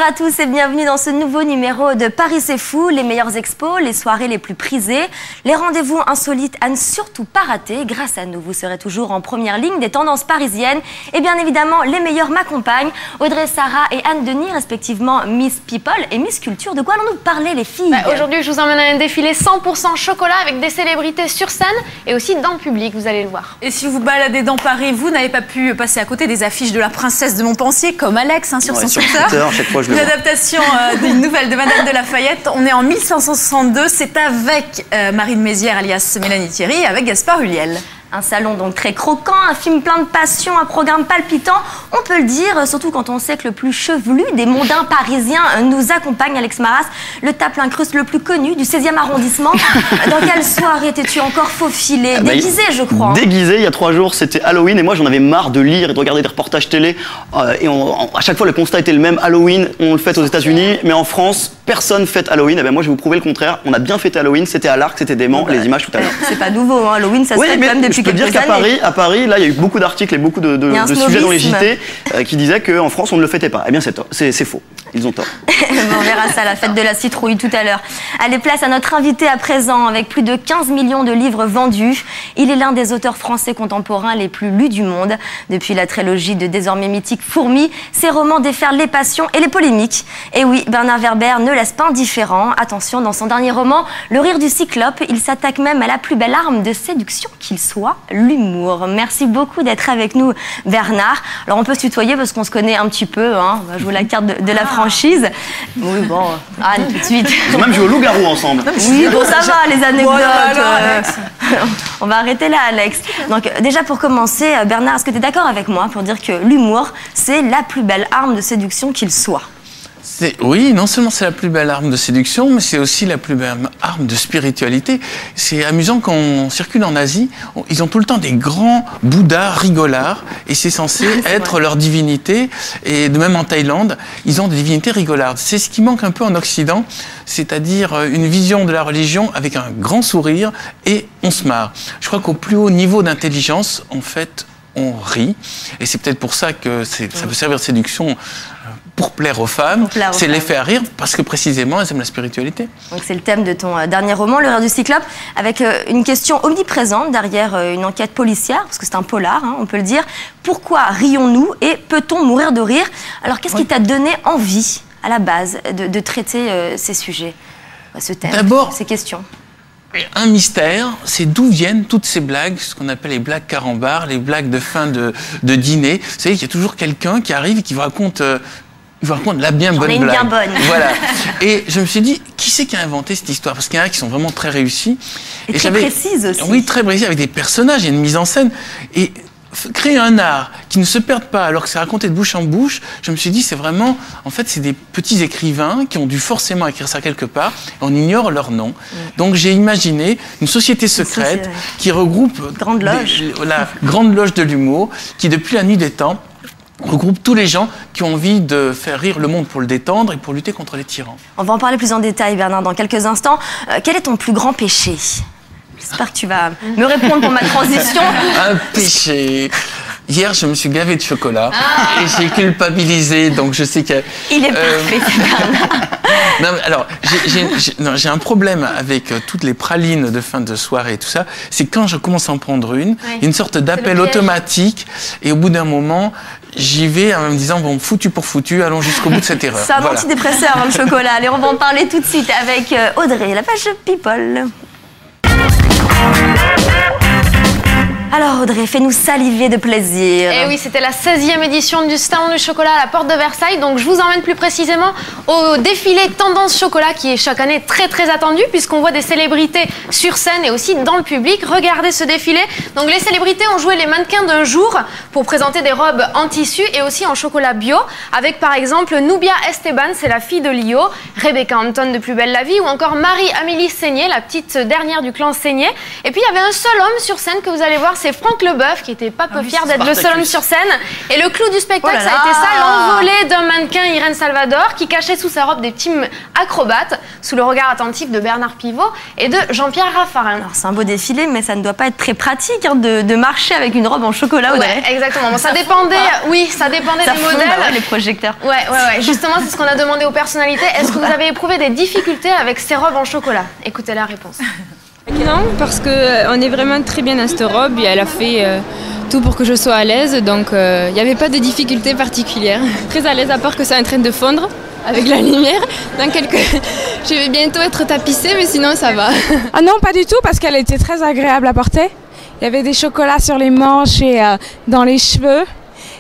à tous et bienvenue dans ce nouveau numéro de Paris c'est fou, les meilleures expos, les soirées les plus prisées, les rendez-vous insolites à ne surtout pas rater. Grâce à nous, vous serez toujours en première ligne des tendances parisiennes et bien évidemment les meilleurs m'accompagnent, Audrey, Sarah et Anne Denis, respectivement Miss People et Miss Culture. De quoi allons-nous parler les filles? Aujourd'hui, je vous emmène à un défilé 100% chocolat avec des célébrités sur scène et aussi dans le public, vous allez le voir. Et si vous baladez dans Paris, vous n'avez pas pu passer à côté des affiches de la princesse de Montpensier, comme Alex sur son Twitter. Chaque fois, je le Une vois. adaptation d'une nouvelle de Madame de Lafayette. On est en 1562. C'est avec Marie de Mézières, alias Mélanie Thierry, et avec Gaspard Ulliel. Un salon donc très croquant, un film plein de passion, un programme palpitant, on peut le dire, surtout quand on sait que le plus chevelu des mondains parisiens nous accompagne, Alex Maras, le tape-l'incruste le plus connu du 16e arrondissement. Dans quelle soirée t'es-tu encore faufilé? Déguisé, je crois. Déguisé, il y a 3 jours, c'était Halloween, et moi j'en avais marre de lire et de regarder des reportages télé. À chaque fois, le constat était le même. Halloween, on le fête aux États-Unis, mais en France, personne fête Halloween. Et ben moi, je vais vous prouver le contraire. On a bien fêté Halloween, c'était à l'Arc, c'était dément, les images tout à l'heure. C'est pas nouveau, hein. Halloween, ça se fait quand même depuis je peux dire qu'à Paris, là, il y a eu beaucoup d'articles et beaucoup de sujets dans les JT qui disaient qu'en France, on ne le fêtait pas. Eh bien, c'est faux. Ils ont tort. On verra ça, la fête de la citrouille tout à l'heure. Allez, place à notre invité à présent. Avec plus de 15 millions de livres vendus, il est l'un des auteurs français contemporains les plus lus du monde. Depuis la trilogie de désormais mythique Fourmis, ses romans déferlent les passions et les polémiques. Et oui, Bernard Werber ne laisse pas indifférent. Attention, dans son dernier roman, Le rire du cyclope, il s'attaque même à la plus belle arme de séduction qu'il soit, l'humour. Merci beaucoup d'être avec nous, Bernard. Alors, on peut se tutoyer parce qu'on se connaît un petit peu, hein. On va jouer la carte de la franchise. Oui, bon, Anne, tout de suite. Ils ont même joué au loup-garou ensemble. Oui, bon, ça va, les anecdotes. On va arrêter là, Alex. Donc, déjà, pour commencer, Bernard, est-ce que tu es d'accord avec moi pour dire que l'humour, c'est la plus belle arme de séduction qu'il soit? Oui, non seulement c'est la plus belle arme de séduction, mais c'est aussi la plus belle arme de spiritualité. C'est amusant quand on circule en Asie, ils ont tout le temps des grands bouddhas rigolards, et c'est censé être leur divinité. Et de même en Thaïlande, ils ont des divinités rigolardes. C'est ce qui manque un peu en Occident, c'est-à-dire une vision de la religion avec un grand sourire et on se marre. Je crois qu'au plus haut niveau d'intelligence, en fait, on rit. Et c'est peut-être pour ça que ça peut servir de séduction pour plaire aux femmes, c'est les faire rire parce que précisément elles aiment la spiritualité. Donc c'est le thème de ton dernier roman, Le rire du cyclope, avec une question omniprésente derrière une enquête policière, parce que c'est un polar, hein, on peut le dire. Pourquoi rions-nous et peut-on mourir de rire? Alors qu'est-ce qui t'a donné envie, à la base, de traiter ces sujets, ce thème, ces questions? Un mystère, c'est d'où viennent toutes ces blagues, ce qu'on appelle les blagues carambars, les blagues de fin de dîner. Vous savez qu'il y a toujours quelqu'un qui arrive et qui vous raconte la bien bonne blague. Bien bonne. Voilà. Et je me suis dit, qui c'est qui a inventé cette histoire? Parce qu'il y en a qui sont vraiment très réussis. Et très précises aussi. Oui, très précises, avec des personnages, il y a une mise en scène. Et créer un art qui ne se perde pas alors que c'est raconté de bouche en bouche, je me suis dit, c'est vraiment, en fait, c'est des petits écrivains qui ont dû forcément écrire ça quelque part, et on ignore leur nom. Donc j'ai imaginé une société secrète qui regroupe la Grande Loge de l'humour, qui depuis la nuit des temps regroupe tous les gens qui ont envie de faire rire le monde pour le détendre et pour lutter contre les tyrans. On va en parler plus en détail, Bernard, dans quelques instants. Quel est ton plus grand péché? J'espère que tu vas me répondre pour ma transition. Un péché. Hier, je me suis gavé de chocolat et j'ai culpabilisé, donc je sais que... Il est parfait, Bernard. Non, mais alors, j'ai un problème avec toutes les pralines de fin de soirée et tout ça, c'est quand je commence à en prendre une, il y a une sorte d'appel automatique et au bout d'un moment, j'y vais en me disant, bon, foutu pour foutu, allons jusqu'au bout de cette erreur. C'est un antidépresseur, le chocolat. Allez, on va en parler tout de suite avec Audrey, la page People. Alors Audrey, fais-nous saliver de plaisir. Et oui, c'était la 16e édition du Salon du chocolat à la porte de Versailles. Donc je vous emmène plus précisément au défilé Tendance Chocolat qui est chaque année très très attendu puisqu'on voit des célébrités sur scène et aussi dans le public. Regardez ce défilé. Donc les célébrités ont joué les mannequins d'un jour pour présenter des robes en tissu et aussi en chocolat bio avec par exemple Nubia Esteban, c'est la fille de Lio, Rebecca Hampton de Plus belle la vie ou encore Marie-Amélie Seigné, la petite dernière du clan Seigné. Et puis il y avait un seul homme sur scène que vous allez voir, c'est Franck Leboeuf qui était pas peu fier d'être le seul Spartacus. homme sur scène. Et le clou du spectacle, Oh là ça a été là. ça, l'envolée d'un mannequin Irène Salvador qui cachait sous sa robe des petits acrobates sous le regard attentif de Bernard Pivot et de Jean-Pierre Raffarin. Alors, c'est un beau défilé, mais ça ne doit pas être très pratique hein, de marcher avec une robe en chocolat, Audrey. Ouais, exactement. Bon, ça dépendait, oui, ça dépendait Ça des fond, modèles. bah ouais, les projecteurs. Ouais. Justement, c'est ce qu'on a demandé aux personnalités. Est-ce que vous avez éprouvé des difficultés avec ces robes en chocolat? Écoutez la réponse. Non, parce qu'on est vraiment très bien dans cette robe et elle a fait tout pour que je sois à l'aise, donc il n'y avait pas de difficultés particulières. Très à l'aise, à part que c'est en train de fondre avec la lumière. Je vais bientôt être tapissée, mais sinon ça va. Ah non, pas du tout, parce qu'elle était très agréable à porter. Il y avait des chocolats sur les manches et dans les cheveux.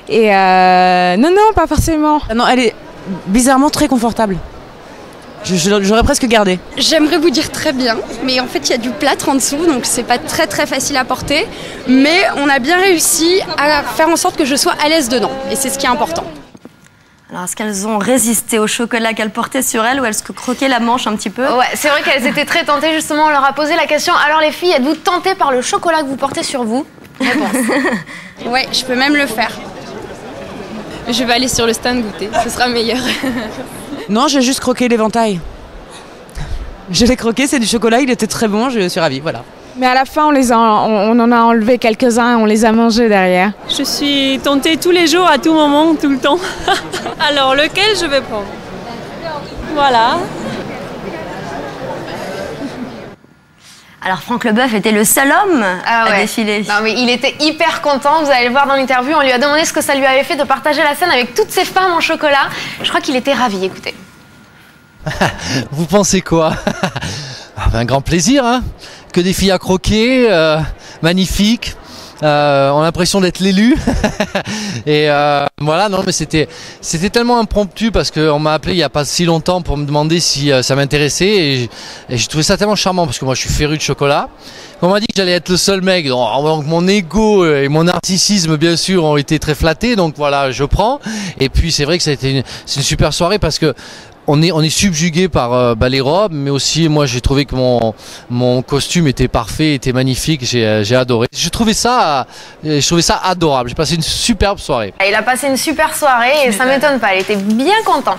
Et non, pas forcément. Non, elle est bizarrement très confortable. J'aurais presque gardé. J'aimerais vous dire très bien, mais en fait il y a du plâtre en dessous, donc c'est pas très facile à porter. Mais on a bien réussi à faire en sorte que je sois à l'aise dedans, et c'est ce qui est important. Alors, est-ce qu'elles ont résisté au chocolat qu'elles portaient sur elles ou est-ce que croquaient la manche un petit peu? Ouais, c'est vrai qu'elles étaient très tentées. Justement, on leur a posé la question. Alors les filles, êtes-vous tentées par le chocolat que vous portez sur vous? Réponse. Ouais, je peux même le faire. Je vais aller sur le stand goûter, ce sera meilleur. Non, j'ai juste croqué l'éventail. Je l'ai croqué, c'est du chocolat, il était très bon, je suis ravie, voilà. Mais à la fin, on en a enlevé quelques-uns et on les a mangés derrière. Je suis tentée tous les jours, à tout moment, tout le temps. Alors, lequel je vais prendre? Voilà. Alors, Franck Leboeuf était le seul homme à défiler. Non, mais il était hyper content. Vous allez le voir dans l'interview. On lui a demandé ce que ça lui avait fait de partager la scène avec toutes ces femmes en chocolat. Je crois qu'il était ravi. Écoutez. Vous pensez quoi? Un grand plaisir, hein? Que des filles à croquer, magnifiques. On a l'impression d'être l'élu. Et voilà, non, mais c'était tellement impromptu parce qu'on m'a appelé il n'y a pas si longtemps pour me demander si ça m'intéressait et j'ai trouvé ça tellement charmant parce que moi je suis féru de chocolat. On m'a dit que j'allais être le seul mec, donc mon ego et mon narcissisme bien sûr ont été très flattés, donc voilà, je prends. Et puis c'est vrai que c'est une super soirée parce que on est subjugué par les robes, mais aussi moi j'ai trouvé que mon costume était parfait, était magnifique, j'ai adoré. Je trouvais ça adorable. J'ai passé une superbe soirée. Il a passé une super soirée et ça m'étonne pas. Il était bien content.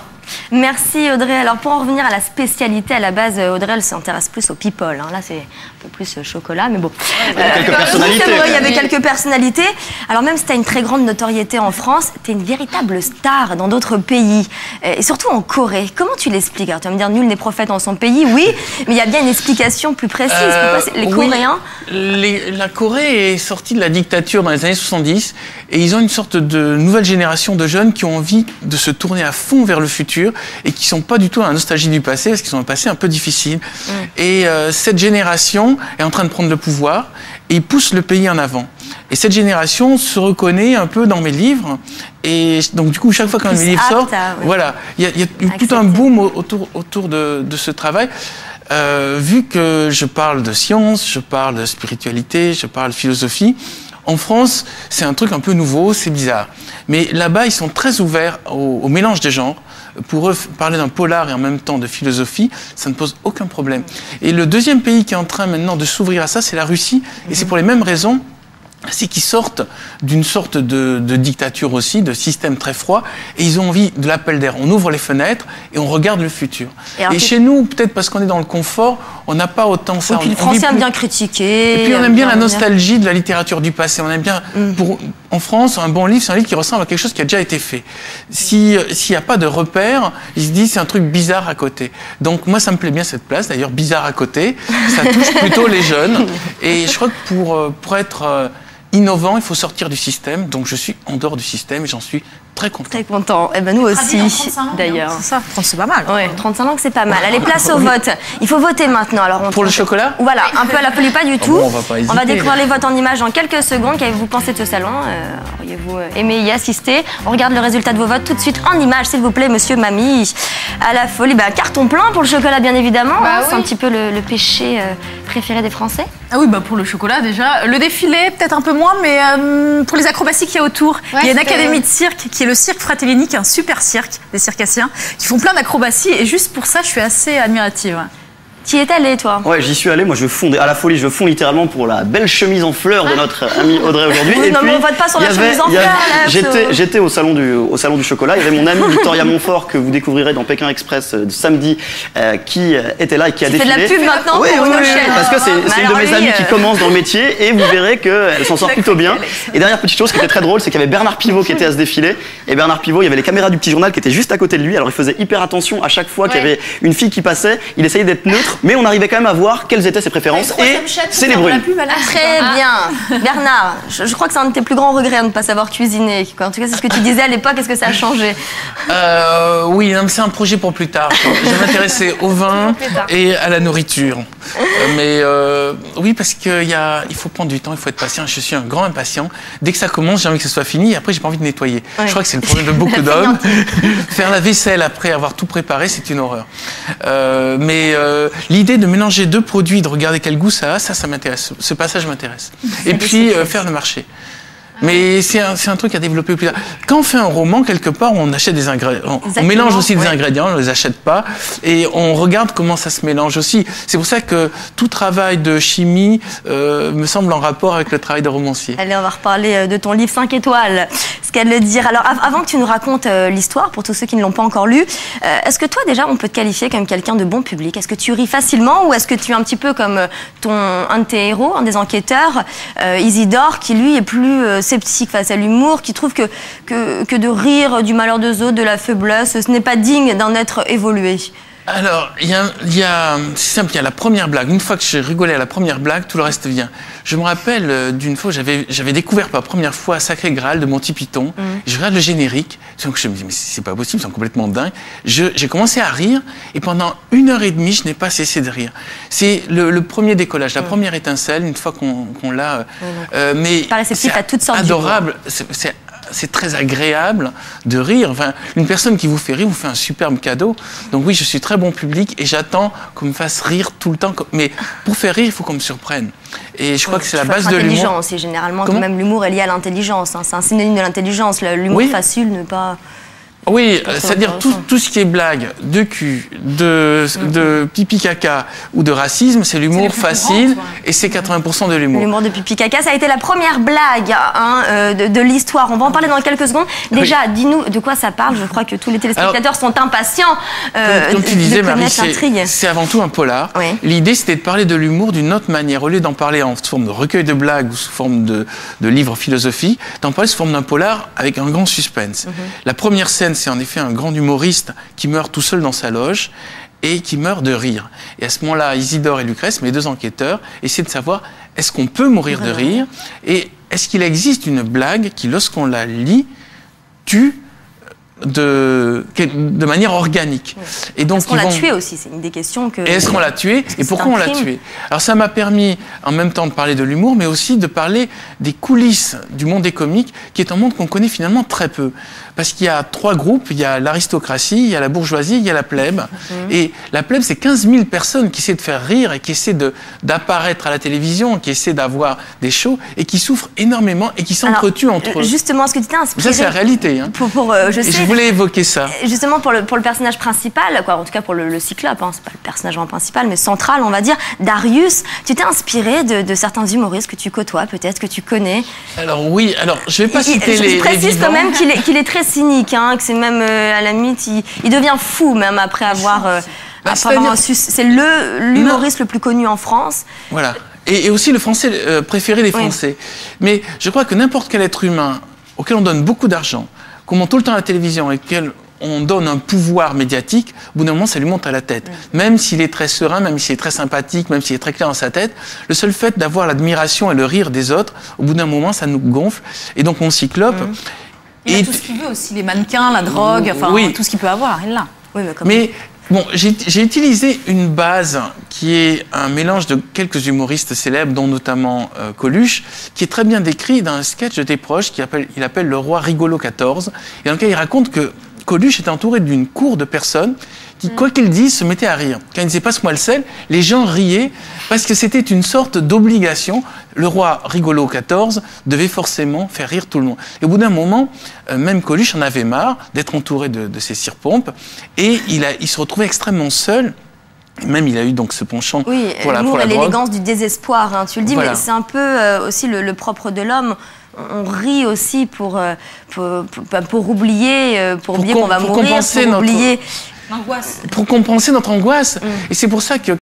Merci Audrey. Alors pour en revenir à la spécialité, à la base, Audrey elle s'intéresse plus aux people. Hein. Là c'est un peu plus chocolat, mais bon. Quelques personnalités. C'est vrai, il y avait quelques personnalités. Alors même si tu as une très grande notoriété en France, tu es une véritable star dans d'autres pays. Et surtout en Corée. Comment tu l'expliques? Alors tu vas me dire nul n'est prophète en son pays, oui, mais il y a bien une explication plus précise. Pourquoi les Coréens... La Corée est sortie de la dictature dans les années 70 et ils ont une sorte de nouvelle génération de jeunes qui ont envie de se tourner à fond vers le futur et qui sont pas du tout dans la nostalgie du passé parce qu'ils ont un passé un peu difficile. Et cette génération est en train de prendre le pouvoir et ils poussent le pays en avant. Et cette génération se reconnaît un peu dans mes livres et donc du coup chaque fois qu'un de mes livres sort, voilà, il y a tout un boom autour de ce travail. Vu que je parle de science, je parle de spiritualité, je parle de philosophie, en France, c'est un truc un peu nouveau, c'est bizarre. Mais là-bas, ils sont très ouverts au mélange des genres. Pour eux, parler d'un polar et en même temps de philosophie, ça ne pose aucun problème. Et le deuxième pays qui est en train maintenant de s'ouvrir à ça, c'est la Russie. Et c'est pour les mêmes raisons. C'est qu'ils sortent d'une sorte de dictature aussi, de système très froid, et ils ont envie de l'appel d'air. On ouvre les fenêtres et on regarde le futur. Et chez nous, peut-être parce qu'on est dans le confort, on n'a pas autant ça. Et puis le français aime bien critiquer. Et puis on aime bien la nostalgie de la littérature du passé. On aime bien, en France, un bon livre, c'est un livre qui ressemble à quelque chose qui a déjà été fait. S'il n'y a pas de repère, il se dit c'est un truc bizarre à côté. Donc moi, ça me plaît bien cette place, d'ailleurs, bizarre à côté. Ça touche plutôt les jeunes. Et je crois que pour être innovant, il faut sortir du système. Donc je suis en dehors du système et j'en suis très content. Très content. Et ben nous aussi, d'ailleurs. C'est ça, c'est pas mal. Ouais, 35 langues, c'est pas mal. Allez, place au vote. Il faut voter maintenant. Alors, pour le chocolat? Voilà, un peu à la folie, pas du tout. Bon, on va pas hésiter. On va découvrir les votes en images en quelques secondes. Qu'avez-vous pensé de ce salon? Auriez-vous aimé y assister? On regarde le résultat de vos votes tout de suite en images, s'il vous plaît, monsieur, mamie. À la folie, carton plein pour le chocolat, bien évidemment. C'est un petit peu le péché préféré des Français. Ah oui, pour le chocolat déjà. Le défilé, peut-être un peu moins, mais pour les acrobaties qu'il y a autour. Il y a une académie de cirque qui est le Cirque Fratellini, qui est un super cirque, des circassiens, qui font plein d'acrobaties. Et juste pour ça, je suis assez admirative. Tu y es allé, toi? Ouais, j'y suis allé. Moi, je fonds à la folie. Je fonds littéralement pour la belle chemise en fleurs de notre amie Audrey aujourd'hui. Oui, non, mais on vote pas sur la chemise en fleurs. J'étais au salon du chocolat. Il y avait mon amie Victoria Montfort que vous découvrirez dans Pékin Express samedi, qui était là et qui a défilé. Tu fais de la pub maintenant oui, pour oui, nos chaînes. parce que c'est une de mes amies qui commence dans le métier et vous verrez qu'elle s'en sort plutôt bien. Et dernière petite chose qui était très drôle, c'est qu'il y avait Bernard Pivot qui était à ce défilé. Et Bernard Pivot, il y avait les caméras du petit journal qui étaient juste à côté de lui. Alors il faisait hyper attention à chaque fois qu'il y avait une fille qui passait. Il essayait d'être neutre, mais on arrivait quand même à voir quelles étaient ses préférences. Et c'est les brunes. Très bien. Bernard, je crois que c'est un de tes plus grands regrets de ne pas savoir cuisiner. En tout cas, c'est ce que tu disais à l'époque. Est-ce que ça a changé? Oui, c'est un projet pour plus tard. Je vais m'intéresser au vin et à la nourriture. Mais oui, parce qu'il faut prendre du temps, il faut être patient. Je suis un grand impatient. Dès que ça commence, j'ai envie que ce soit fini et après, j'ai pas envie de nettoyer. Ouais. Je crois que c'est le problème de beaucoup d'hommes. Faire la vaisselle après avoir tout préparé, c'est une horreur. Mais l'idée de mélanger deux produits, de regarder quel goût ça a, ça m'intéresse. Ce passage m'intéresse. Et puis, faire le marché. Mais c'est un truc à développer plus tard. Quand on fait un roman, quelque part, on achète des ingrédients. On mélange aussi des ingrédients, on ne les achète pas. Et on regarde comment ça se mélange aussi. C'est pour ça que tout travail de chimie me semble en rapport avec le travail de romancier. Allez, on va reparler de ton livre 5 étoiles. Ce qu'elle le dire. Alors, avant que tu nous racontes l'histoire, pour tous ceux qui ne l'ont pas encore lu, est-ce que toi, déjà, on peut te qualifier comme quelqu'un de bon public? Est-ce que tu ris facilement ou est-ce que tu es un petit peu comme un de tes héros, un des enquêteurs, Isidore, qui lui est plus sceptique face à l'humour, qui trouve que de rire du malheur des autres, de la faiblesse, ce n'est pas digne d'un être évolué? Alors, c'est simple, il y a la première blague. Une fois que j'ai rigolé à la première blague, tout le reste vient. Je me rappelle d'une fois, j'avais découvert pour la première fois Sacré Graal de Monty Python. Je regarde le générique, donc je me dis, mais c'est pas possible, c'est complètement dingue. J'ai commencé à rire, et pendant 1h30, je n'ai pas cessé de rire. C'est le premier décollage, la première étincelle, une fois qu'on l'a... mais c'est adorable, c'est très agréable de rire. Enfin, une personne qui vous fait rire vous fait un superbe cadeau. Donc oui, je suis très bon public et j'attends qu'on me fasse rire tout le temps. Mais pour faire rire, il faut qu'on me surprenne. Et je crois que c'est la base de l'humour. L'intelligence, et généralement, quand même, l'humour est lié à l'intelligence. Hein. C'est un synonyme de l'intelligence. L'humour facile ne pas... Oui, c'est-à-dire tout ce qui est blague, de cul, de pipi caca ou de racisme, c'est l'humour facile et c'est 80% de l'humour. L'humour de pipi caca, ça a été la première blague de l'histoire. On va en parler dans quelques secondes. Déjà, dis-nous de quoi ça parle. Je crois que tous les téléspectateurs sont impatients comme tu disais, de connaître l'intrigue. C'est avant tout un polar. Oui. L'idée, c'était de parler de l'humour d'une autre manière. Au lieu d'en parler en forme de recueil de blagues ou sous forme de livre philosophie, d'en parler sous forme d'un polar avec un grand suspense. La première scène, c'est en effet un grand humoriste qui meurt tout seul dans sa loge et qui meurt de rire. Et à ce moment-là, Isidore et Lucrèce, mes deux enquêteurs, essaient de savoir est-ce qu'on peut mourir de rire et est-ce qu'il existe une blague qui, lorsqu'on la lit, tue de manière organique. Et donc, est-ce qu'on l'a tué aussi? C'est une des questions que... Est-ce qu'on l'a tué? Et pourquoi on l'a tué? Alors ça m'a permis en même temps de parler de l'humour, mais aussi de parler des coulisses du monde des comiques, qui est un monde qu'on connaît finalement très peu. Parce qu'il y a trois groupes, il y a l'aristocratie, il y a la bourgeoisie, il y a la plèbe. Et la plèbe, c'est 15 000 personnes qui essaient de faire rire et qui essaient d'apparaître à la télévision, qui essaient d'avoir des shows et qui souffrent énormément et qui s'entretuent entre eux. Justement, est-ce que tu t'es inspiré... Ça, c'est la réalité. Hein. Je voulais évoquer ça. Justement, pour le personnage principal, en tout cas pour le Cyclope, hein, c'est pas le personnage principal, mais central, on va dire, Darius, tu t'es inspiré de certains humoristes que tu côtoies, peut-être, que tu connais? Alors oui, je vais pas citer les... Je précise quand même qu'il est très cynique, hein, que c'est même, à la limite, il devient fou même après avoir... c'est l'humoriste le plus connu en France. Voilà. Et aussi le français préféré des Français. Mais je crois que n'importe quel être humain auquel on donne beaucoup d'argent, qu'on monte tout le temps à la télévision et auquel on donne un pouvoir médiatique, au bout d'un moment, ça lui monte à la tête. Même s'il est très serein, même s'il est très sympathique, même s'il est très clair dans sa tête, le seul fait d'avoir l'admiration et le rire des autres, au bout d'un moment, ça nous gonfle. Et donc, mon Cyclope... Il a tout ce qu'il veut aussi, les mannequins, la drogue, tout ce qu'il peut avoir, il l'a. Mais bon, j'ai utilisé une base qui est un mélange de quelques humoristes célèbres, dont notamment Coluche, qui est très bien décrit dans un sketch de Desproges qu'il appelle Le Roi Rigolo XIV, et dans lequel il raconte que Coluche était entouré d'une cour de personnes qui, quoi qu'ils disent, se mettaient à rire. Quand il disait « passe-moi le sel », les gens riaient parce que c'était une sorte d'obligation. Le roi Rigolo XIV devait forcément faire rire tout le monde. Et au bout d'un moment, même Coluche en avait marre d'être entouré de ces cire-pompes et il se retrouvait extrêmement seul. Même il a eu donc ce penchant pour la drogue. L'élégance du désespoir, hein, tu le dis, voilà. Mais c'est un peu aussi le propre de l'homme. On rit aussi pour oublier qu'on va mourir, pour oublier... L'angoisse. Pour compenser notre angoisse. Et c'est pour ça que